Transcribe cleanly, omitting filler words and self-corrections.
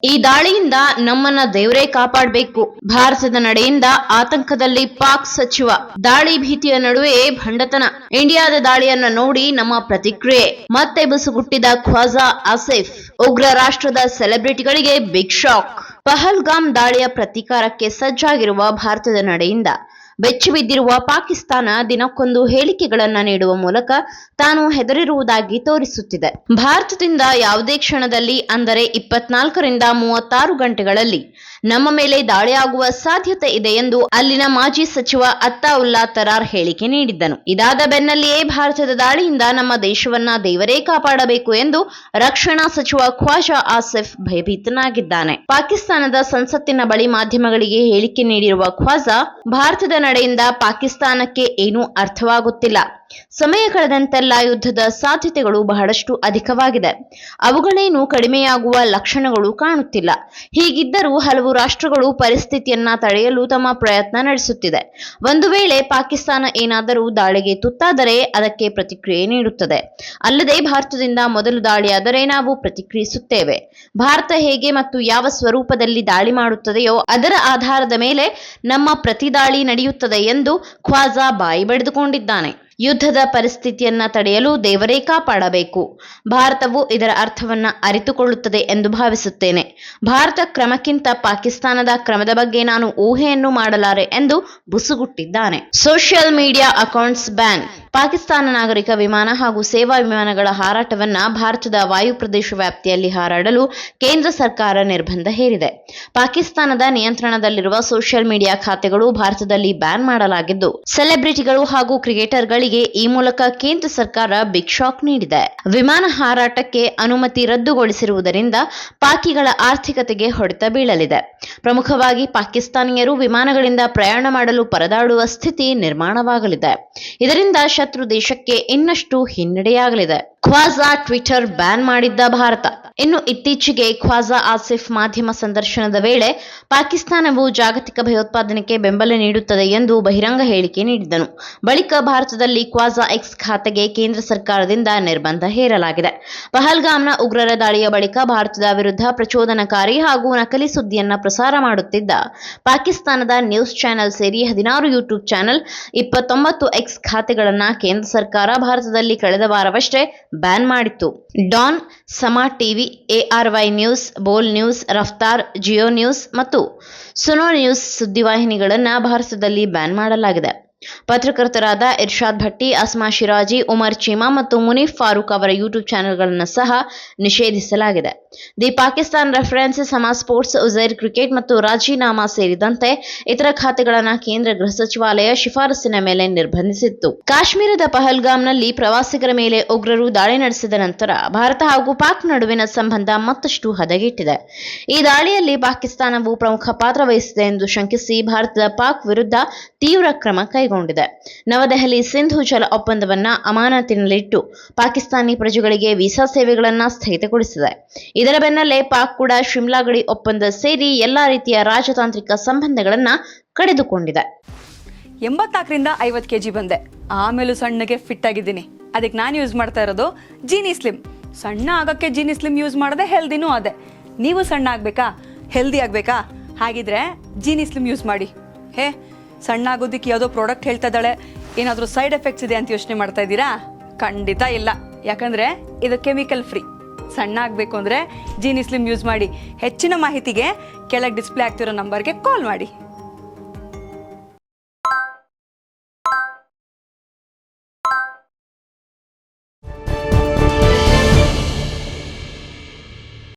ಈ ದಾಳಿಯಿಂದ ನಮ್ಮನ್ನ ದೇವರೇ ಕಾಪಾಡಬೇಕು. ಭಾರತದ ನಡೆಯಿಂದ ಆತಂಕದಲ್ಲಿ ಪಾಕ್ ಸಚಿವ. ದಾಳಿ ಭೀತಿಯ ನಡುವೆ ಭಂಡತನ. ಇಂಡಿಯಾದ ದಾಳಿಯನ್ನ ನೋಡಿ ನಮ್ಮ ಪ್ರತಿಕ್ರಿಯೆ. ಮತ್ತೆ ಬುಸುಗುಟ್ಟಿದ ಖ್ವಾಜಾ ಆಸಿಫ್. ಉಗ್ರ ರಾಷ್ಟ್ರದ ಸೆಲೆಬ್ರಿಟಿಗಳಿಗೆ ಬಿಗ್ ಶಾಕ್. ಪಹಲ್ಗಾಮ್ ದಾಳಿಯ ಪ್ರತೀಕಾರಕ್ಕೆ ಸಜ್ಜಾಗಿರುವ ಭಾರತದ ನಡೆಯಿಂದ ಬೆಚ್ಚಿಬಿದ್ದಿರುವ ಪಾಕಿಸ್ತಾನ ದಿನಕ್ಕೊಂದು ಹೇಳಿಕೆಗಳನ್ನ ನೀಡುವ ಮೂಲಕ ತಾನು ಹೆದರಿರುವುದಾಗಿ ತೋರಿಸುತ್ತಿದೆ. ಭಾರತದಿಂದ ಯಾವುದೇ ಕ್ಷಣದಲ್ಲಿ ಅಂದರೆ 24ರಿಂದ 36 ಗಂಟೆಗಳಲ್ಲಿ ನಮ್ಮ ಮೇಲೆ ದಾಳಿಯಾಗುವ ಸಾಧ್ಯತೆ ಇದೆ ಎಂದು ಅಲ್ಲಿನ ಮಾಜಿ ಸಚಿವ ಅತ್ತಾವುಲ್ಲಾ ತರಾರ್ ಹೇಳಿಕೆ ನೀಡಿದ್ದನು. ಇದಾದ ಬೆನ್ನಲ್ಲಿಯೇ ಭಾರತದ ದಾಳಿಯಿಂದ ನಮ್ಮ ದೇಶವನ್ನ ದೇವರೇ ಕಾಪಾಡಬೇಕು ಎಂದು ರಕ್ಷಣಾ ಸಚಿವ ಖ್ವಾಜಾ ಆಸಿಫ್ ಭಯಭೀತನಾಗಿದ್ದಾನೆ. ಪಾಕಿಸ್ತಾನದ ಸಂಸತ್ತಿನ ಬಳಿ ಮಾಧ್ಯಮಗಳಿಗೆ ಹೇಳಿಕೆ ನೀಡಿರುವ ಖ್ವಾಜಾ, ಭಾರತದ ನಡೆಯಿಂದ ಪಾಕಿಸ್ತಾನಕ್ಕೆ ಏನೂ ಅರ್ಥವಾಗುತ್ತಿಲ್ಲ. ಸಮಯ ಕಳೆದಂತೆಲ್ಲ ಯುದ್ಧದ ಸಾಧ್ಯತೆಗಳು ಬಹಳಷ್ಟು ಅಧಿಕವಾಗಿದೆ. ಅವುಗಳೇನು ಕಡಿಮೆಯಾಗುವ ಲಕ್ಷಣಗಳು ಕಾಣುತ್ತಿಲ್ಲ. ಹೀಗಿದ್ದರೂ ಹಲವು ರಾಷ್ಟ್ರಗಳು ಪರಿಸ್ಥಿತಿಯನ್ನ ತಡೆಯಲು ತಮ್ಮ ಪ್ರಯತ್ನ ನಡೆಸುತ್ತಿದೆ. ಒಂದು ವೇಳೆ ಪಾಕಿಸ್ತಾನ ಏನಾದರೂ ದಾಳಿಗೆ ತುತ್ತಾದರೆ ಅದಕ್ಕೆ ಪ್ರತಿಕ್ರಿಯೆ ನೀಡುತ್ತದೆ. ಅಲ್ಲದೆ ಭಾರತದಿಂದ ಮೊದಲು ದಾಳಿಯಾದರೆ ನಾವು ಪ್ರತಿಕ್ರಿಯಿಸುತ್ತೇವೆ. ಭಾರತ ಹೇಗೆ ಮತ್ತು ಯಾವ ಸ್ವರೂಪದಲ್ಲಿ ದಾಳಿ ಮಾಡುತ್ತದೆಯೋ ಅದರ ಆಧಾರದ ಮೇಲೆ ನಮ್ಮ ಪ್ರತಿ ದಾಳಿ ನಡೆಯುತ್ತದೆ ಎಂದು ಖ್ವಾಜಾ ಬಾಯಿ ಬಡಿದುಕೊಂಡಿದ್ದಾನೆ. ಯುದ್ಧದ ಪರಿಸ್ಥಿತಿಯನ್ನ ತಡೆಯಲು ದೇವರೇ ಕಾಪಾಡಬೇಕು. ಭಾರತವು ಇದರ ಅರ್ಥವನ್ನ ಅರಿತುಕೊಳ್ಳುತ್ತದೆ ಎಂದು ಭಾವಿಸುತ್ತೇನೆ. ಭಾರತ ಕ್ರಮಕ್ಕಿಂತ ಪಾಕಿಸ್ತಾನದ ಕ್ರಮದ ಬಗ್ಗೆ ನಾನು ಊಹೆಯನ್ನು ಮಾಡಲಾರೆ ಎಂದು ಬುಸುಗುಟ್ಟಿದ್ದಾನೆ. Social media accounts ban. Pakistan ನಾಗರಿಕ ವಿಮಾನ ಹಾಗೂ ಸೇವಾ ವಿಮಾನಗಳ ಹಾರಾಟವನ್ನ ಭಾರತದ ವಾಯು ಪ್ರದೇಶ ವ್ಯಾಪ್ತಿಯಲ್ಲಿ ಹಾರಾಡಲು ಕೇಂದ್ರ ಸರ್ಕಾರ ನಿರ್ಬಂಧ ಹೇರಿದೆ. ಪಾಕಿಸ್ತಾನದ ನಿಯಂತ್ರಣದಲ್ಲಿರುವ ಸೋಷಿಯಲ್ ಮೀಡಿಯಾ ಖಾತೆಗಳು ಭಾರತದಲ್ಲಿ ಬ್ಯಾನ್ ಮಾಡಲಾಗಿದ್ದು, ಸೆಲೆಬ್ರಿಟಿಗಳು ಹಾಗೂ ಕ್ರಿಕೆಟರ್ಗಳಿಗೆ ಈ ಮೂಲಕ ಕೇಂದ್ರ ಸರ್ಕಾರ ಬಿಗ್ ಶಾಕ್ ನೀಡಿದೆ. ವಿಮಾನ ಹಾರಾಟಕ್ಕೆ ಅನುಮತಿ ರದ್ದುಗೊಳಿಸಿರುವುದರಿಂದ ಪಾಕಿಗಳ ಆರ್ಥಿಕತೆಗೆ ಹೊಡೆತ ಬೀಳಲಿದೆ. ಪ್ರಮುಖವಾಗಿ ಪಾಕಿಸ್ತಾನಿಯರು ವಿಮಾನಗಳಿಂದ ಪ್ರಯಾಣ ಮಾಡಲು ಪರದಾಡುವ ಸ್ಥಿತಿ ನಿರ್ಮಾಣವಾಗಲಿದೆ. ಇದರಿಂದ ಶತ್ರು ದೇಶಕ್ಕೆ ಇನ್ನಷ್ಟು ಹಿನ್ನಡೆಯಾಗಲಿದೆ. ಖ್ವಾಜಾ ಟ್ವಿಟರ್ ಬ್ಯಾನ್ ಮಾಡಿದ್ದ ಭಾರತ. ಇನ್ನು ಇತ್ತೀಚೆಗೆ ಖ್ವಾಜಾ ಆಸಿಫ್ ಮಾಧ್ಯಮ ಸಂದರ್ಶನದ ವೇಳೆ ಪಾಕಿಸ್ತಾನವು ಜಾಗತಿಕ ಭಯೋತ್ಪಾದನೆಗೆ ಬೆಂಬಲ ನೀಡುತ್ತದೆ ಎಂದು ಬಹಿರಂಗ ಹೇಳಿಕೆ ನೀಡಿದ್ದನು. ಬಳಿಕ ಭಾರತದಲ್ಲಿ ಖ್ವಾಜಾ ಎಕ್ಸ್ ಖಾತೆಗೆ ಕೇಂದ್ರ ಸರ್ಕಾರದಿಂದ ನಿರ್ಬಂಧ ಹೇರಲಾಗಿದೆ. ಪಹಲ್ಗಾಮ್ನ ಉಗ್ರರ ದಾಳಿಯ ಬಳಿಕ ಭಾರತದ ವಿರುದ್ಧ ಪ್ರಚೋದನಕಾರಿ ಹಾಗೂ ನಕಲಿ ಸುದ್ದಿಯನ್ನ ಪ್ರಸಾರ ಮಾಡುತ್ತಿದ್ದ ಪಾಕಿಸ್ತಾನದ ನ್ಯೂಸ್ ಚಾನೆಲ್ ಸೇರಿ 16 ಯೂಟ್ಯೂಬ್ ಚಾನೆಲ್, 29 ಎಕ್ಸ್ ಖಾತೆಗಳನ್ನ ಕೇಂದ್ರ ಸರ್ಕಾರ ಭಾರತದಲ್ಲಿ ಕಳೆದ ವಾರವಷ್ಟೇ ಬ್ಯಾನ್ ಮಾಡಿತ್ತು. ಡಾನ್, ಸಮಾ ಟಿವಿ, ARY ನ್ಯೂಸ್, ಬೋಲ್ ನ್ಯೂಸ್, ರಫ್ತಾರ್, ಜಿಯೋ ನ್ಯೂಸ್ ಮತ್ತು ಸುನೋ ನ್ಯೂಸ್ ಸುದ್ದಿವಾಹಿನಿಗಳನ್ನ ಭಾರತದಲ್ಲಿ ಬ್ಯಾನ್ ಮಾಡಲಾಗಿದೆ. ಪತ್ರಕರ್ತರಾದ ಇರ್ಷಾದ್ ಭಟ್ಟಿ, ಅಸ್ಮಾ ಶಿರಾಜಿ, ಉಮರ್ ಚೀಮಾ ಮತ್ತು ಮುನೀಫ್ ಫಾರೂಕ್ ಅವರ ಯೂಟ್ಯೂಬ್ ಚಾನೆಲ್ಗಳನ್ನು ಸಹ ನಿಷೇಧಿಸಲಾಗಿದೆ. ದಿ ಪಾಕಿಸ್ತಾನ್ ರೆಫರೆನ್ಸಸ್, ಸಮಾ ಸ್ಪೋರ್ಟ್ಸ್, ಉಜೈರ್ ಕ್ರಿಕೆಟ್ ಮತ್ತು ರಾಜೀನಾಮಾ ಸೇರಿದಂತೆ ಇತರ ಖಾತೆಗಳನ್ನು ಕೇಂದ್ರ ಗೃಹ ಸಚಿವಾಲಯ ಶಿಫಾರಸಿನ ಮೇಲೆ ನಿರ್ಬಂಧಿಸಿತ್ತು. ಕಾಶ್ಮೀರದ ಪಹಲ್ಗಾಮ್ನಲ್ಲಿ ಪ್ರವಾಸಿಗರ ಮೇಲೆ ಉಗ್ರರು ದಾಳಿ ನಡೆಸಿದ ನಂತರ ಭಾರತ ಹಾಗೂ ಪಾಕ್ ನಡುವಿನ ಸಂಬಂಧ ಮತ್ತಷ್ಟು ಹದಗೆಟ್ಟಿದೆ. ಈ ದಾಳಿಯಲ್ಲಿ ಪಾಕಿಸ್ತಾನವು ಪ್ರಮುಖ ಪಾತ್ರ ವಹಿಸಿದೆ ಎಂದು ಶಂಕಿಸಿ ಭಾರತದ ಪಾಕ್ ವಿರುದ್ಧ ತೀವ್ರ ಕ್ರಮ ಕೈಗೊಂಡಿದೆ. ನವದೆಹಲಿ ಸಿಂಧು ಜಲ ಒಪ್ಪಂದವನ್ನ ಅಮಾನತಿನಲ್ಲಿಟ್ಟು ಪಾಕಿಸ್ತಾನಿ ಪ್ರಜೆಗಳಿಗೆ ವೀಸಾ ಸೇವೆಗಳನ್ನ ಸ್ಥಗಿತಗೊಳಿಸಿದೆ. ಇದರ ಬೆನ್ನಲ್ಲೇ ಪಾಕ್ ಕೂಡ ಶಿಮ್ಲಾ ಗಡಿ ಒಪ್ಪಂದ ಸೇರಿ ಎಲ್ಲಾ ರೀತಿಯ ರಾಜತಾಂತ್ರಿಕ ಸಂಬಂಧಗಳನ್ನ ಕಡಿದುಕೊಂಡಿದೆ. 84ರಿಂದ 50 kg ಬಂದೆ. ಆಮೇಲೂ ಸಣ್ಣಗೆ ಫಿಟ್ ಆಗಿದ್ದೀನಿ. ಅದಕ್ಕೆ ನಾನು ಯೂಸ್ ಮಾಡ್ತಾ ಇರೋದು ಜೀನಿ ಸ್ಲಿಮ್. ಸಣ್ಣ ಆಗಕ್ಕೆ ಜೀನಿ ಸ್ಲಿಮ್ ಯೂಸ್ ಮಾಡದೆ ಹೆಲ್ದಿನೂ ಅದೇ. ನೀವು ಸಣ್ಣ ಆಗ್ಬೇಕಾ, ಹೆಲ್ದಿ ಆಗ್ಬೇಕಾ? ಹಾಗಿದ್ರೆ ಜೀನಿ ಸ್ಲಿಮ್ ಯೂಸ್ ಮಾಡಿ. ಸಣ್ಣ ಆಗೋದಕ್ಕೆ ಯಾವುದೋ ಪ್ರಾಡಕ್ಟ್ ಹೇಳ್ತಾ ಇದ್ದಾಳೆ, ಏನಾದರೂ ಸೈಡ್ ಎಫೆಕ್ಟ್ಸ್ ಇದೆ ಅಂತ ಯೋಚನೆ ಮಾಡ್ತಾ ಇದ್ದೀರಾ? ಖಂಡಿತ ಇಲ್ಲ. ಯಾಕಂದರೆ ಇದು ಕೆಮಿಕಲ್ ಫ್ರೀ. ಸಣ್ಣ ಆಗಬೇಕು ಅಂದರೆ ಜೀನಿ ಸ್ಲಿಮ್ ಯೂಸ್ ಮಾಡಿ. ಹೆಚ್ಚಿನ ಮಾಹಿತಿಗೆ ಕೆಳಗೆ ಡಿಸ್ಪ್ಲೇ ಆಗ್ತಿರೋ ನಂಬರ್ಗೆ ಕಾಲ್ ಮಾಡಿ.